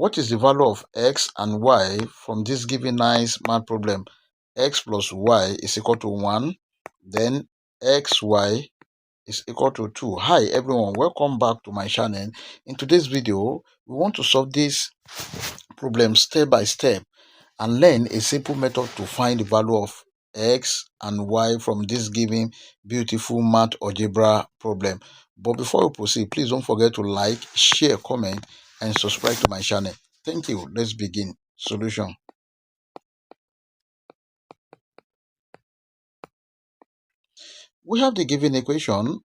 What is the value of x and y from this given nice math problem? X plus y is equal to 1. Then xy is equal to 2. Hi everyone, welcome back to my channel. In today's video, we want to solve this problem step by step and learn a simple method to find the value of x and y from this given beautiful math algebra problem. But before we proceed, please don't forget to like, share, comment and subscribe to my channel. Thank you. Let's begin. Solution. We have the given equation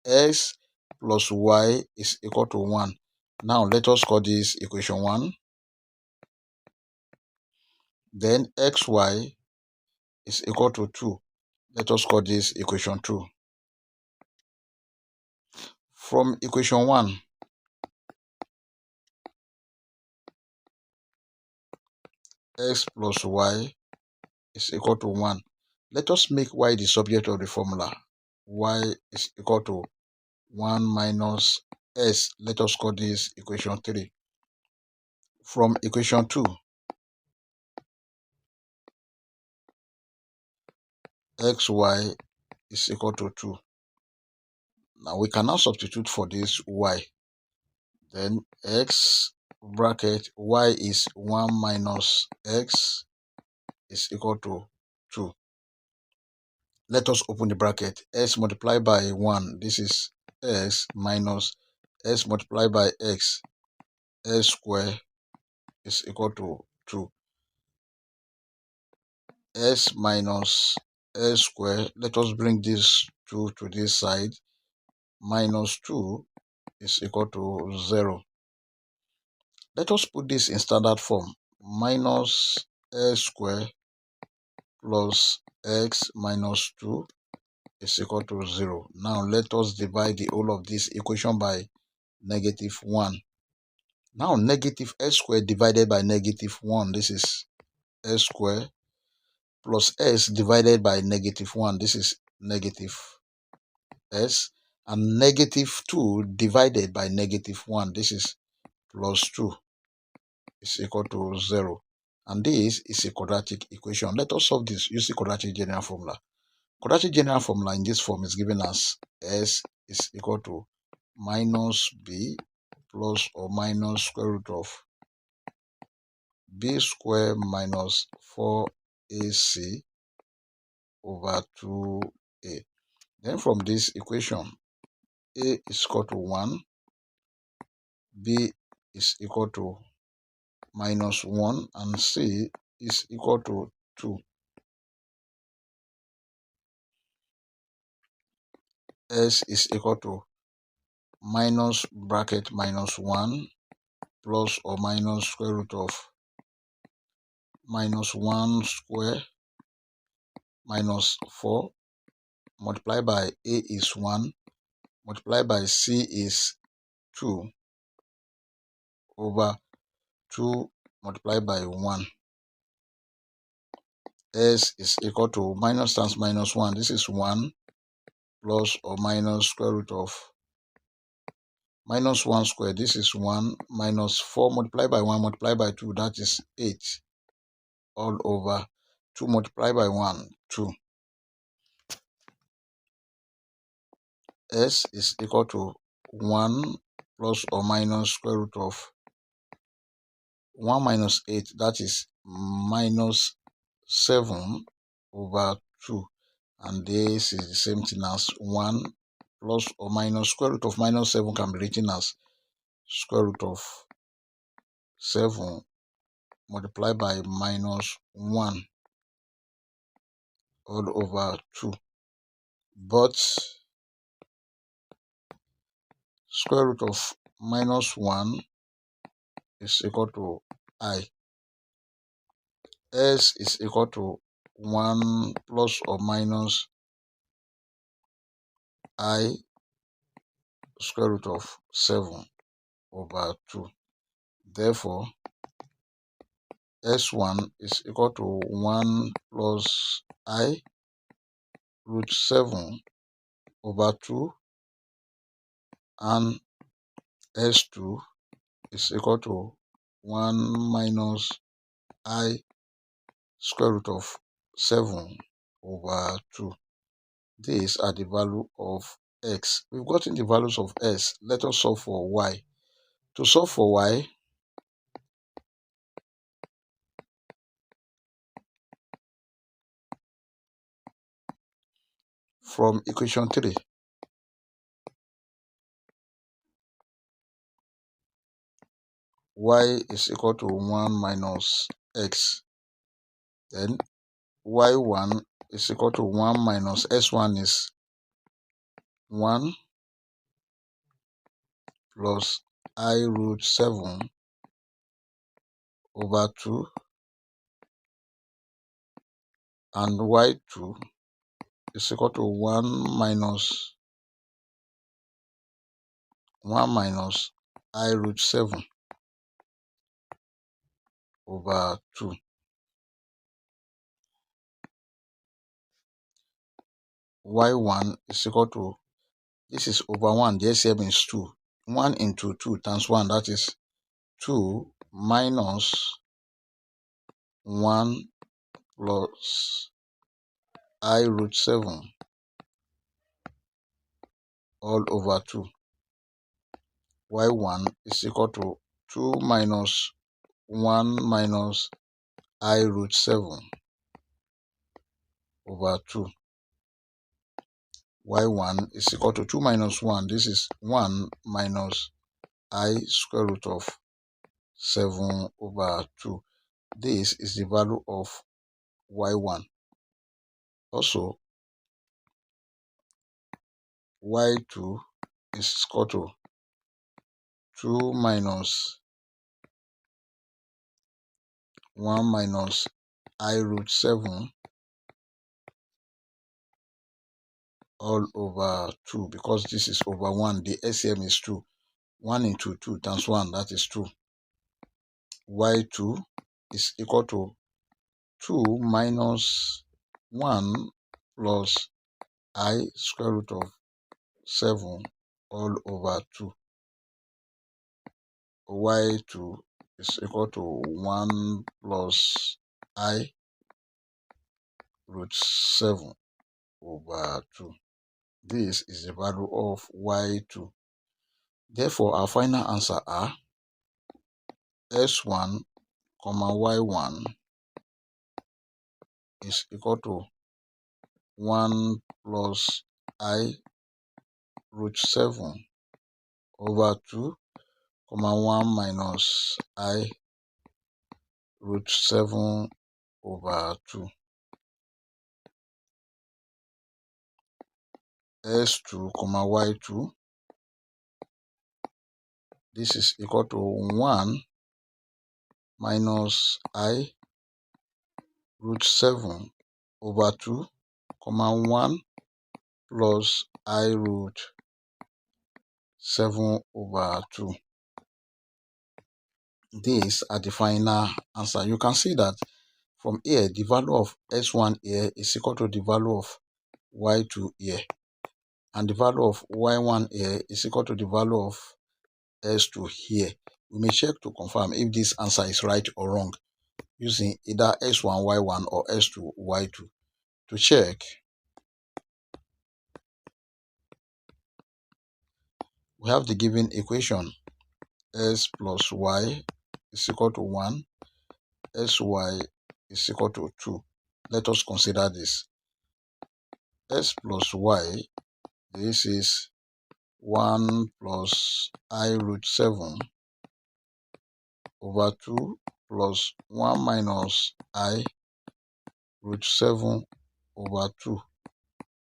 x plus y is equal to 1. Now let us call this equation 1. Then xy is equal to 2. Let us call this equation 2. From equation 1, x plus y is equal to 1. Let us make y the subject of the formula. Y is equal to 1 minus s. Let us call this equation 3. From equation 2, xy is equal to 2. Now we can now substitute for this y. Then x bracket y is 1 minus x is equal to 2. Let us open the bracket. S multiplied by 1. This is s minus s multiplied by x. S square is equal to 2. S minus s square. Let us bring this 2 to this side. Minus 2 is equal to 0. Let us put this in standard form. Minus s square plus x minus 2 is equal to 0. Now let us divide the whole of this equation by negative 1. Now negative s square divided by negative 1. This is s square plus s divided by negative 1. This is negative s. And negative 2 divided by negative 1. This is plus 2 is equal to 0. And this is a quadratic equation. Let us solve this using quadratic general formula. Quadratic general formula in this form is given as s is equal to minus b plus or minus square root of b square minus 4ac over 2a. Then from this equation, a is equal to 1, b is equal to minus 1, and c is equal to 2. S is equal to minus bracket minus 1 plus or minus square root of minus 1 square minus 4 multiplied by a is 1 multiplied by c is 2 over 2 multiplied by 1. S is equal to minus times minus 1. This is 1 plus or minus square root of minus 1 square. This is 1 minus 4 multiplied by 1 multiplied by 2. That is 8 all over 2 multiplied by 1, 2. S is equal to 1 plus or minus square root of 1 minus 8. That is minus 7 over 2. And this is the same thing as 1 plus or minus square root of minus 7 can be written as square root of 7 multiplied by minus 1 all over 2. But square root of minus 1 is equal to I. S is equal to 1 plus or minus I square root of 7 over 2. Therefore, S1 is equal to 1 plus I root 7 over 2, and S2 is equal to 1 minus I square root of 7 over 2. These are the value of x. We've gotten the values of s. Let us solve for y. To solve for y, from equation 3, y is equal to 1 minus x. Then y1 is equal to 1 minus s1 is 1 plus I root 7 over 2, and y2 is equal to 1 minus I root 7 over 2. y1 is equal to, this is over 1, the LCM is 2. 1 into 2 times 1, that is 2 minus 1 plus I root 7 all over 2. y1 is equal to 2 minus 1 minus I root 7 over 2. y1 is equal to 2 minus 1. This is 1 minus I square root of 7 over 2. This is the value of y1. Also, y2 is equal to 2 minus 1 minus I root 7 all over 2, because this is over 1. The LCM is 2. 1 into 2 times 1, that is 2. y2 is equal to 2 minus 1 plus I square root of 7 all over 2. y2 is equal to 1 plus I root 7 over 2. This is the value of y2. Therefore, our final answer are s1, y1 is equal to 1 plus I root 7 over 2, 1 minus I root 7 over 2. s2, y2, this is equal to 1 minus I root 7 over 2, 1 plus I root 7 over 2. These are the final answer. You can see that from here, the value of s1 here is equal to the value of y2 here, and the value of y1 here is equal to the value of s2 here. We may check to confirm if this answer is right or wrong using either s1 y1 or s2 y2. To check, we have the given equation: s plus y is equal to 1, sy is equal to 2. Let us consider this. S plus y, this is 1 plus I root 7 over 2 plus 1 minus I root 7 over 2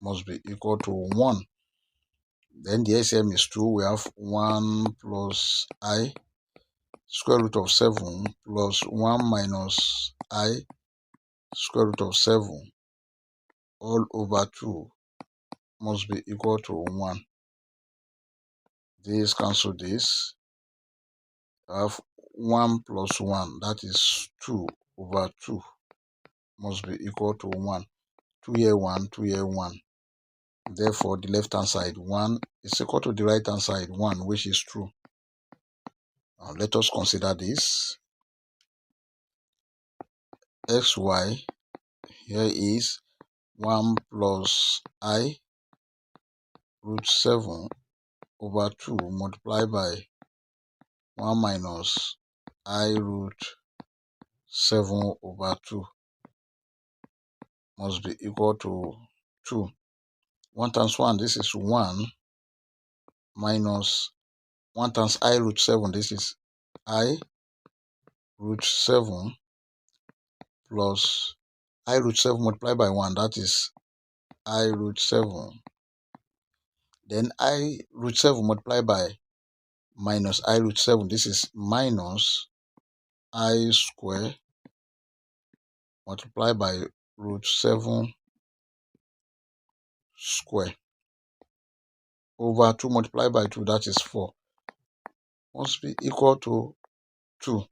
must be equal to 1. Then the LCM is 2. We have 1 plus I square root of 7 plus 1 minus I square root of 7 all over 2 must be equal to 1. This cancel this. I have 1 plus 1, that is 2 over 2 must be equal to 1. 2 here 1, 2 here 1. Therefore, the left hand side 1 is equal to the right hand side 1, which is true. Now let us consider this. xy here is 1 plus I root 7 over 2 multiplied by 1 minus I root 7 over 2 must be equal to 2. 1 times 1, this is 1, minus 1 times I root 7, this is I root 7 plus I root 7 multiplied by 1, that is I root 7. Then I root 7 multiplied by minus I root 7, this is minus I square multiplied by root 7 square over 2 multiplied by 2, that is 4, must be equal to 2.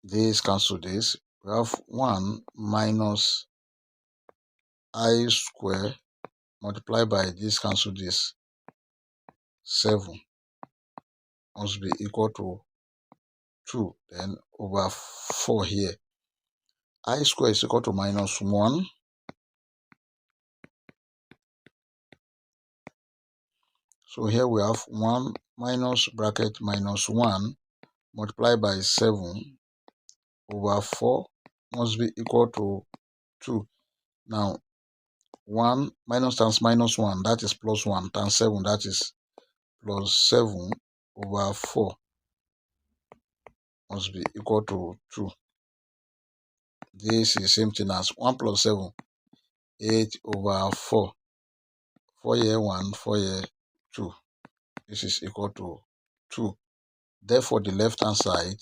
This cancel this. We have 1 minus I square multiplied by this cancel this, 7 must be equal to 2. Then over 4 here. I square is equal to minus 1. So here we have 1 minus bracket minus 1 multiplied by 7 over 4 must be equal to 2. Now 1 minus times minus 1, that is plus 1, times 7, that is plus 7 over 4 must be equal to 2. This is same thing as 1 plus 7, 8 over 4. 4 here 1, 4 here 2. This is equal to 2. Therefore, the left hand side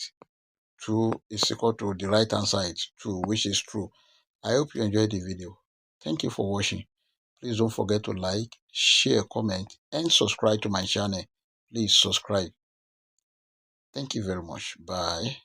2 is equal to the right hand side 2, which is true. I hope you enjoyed the video. Thank you for watching. Please don't forget to like, share, comment, and subscribe to my channel. Please subscribe. Thank you very much. Bye.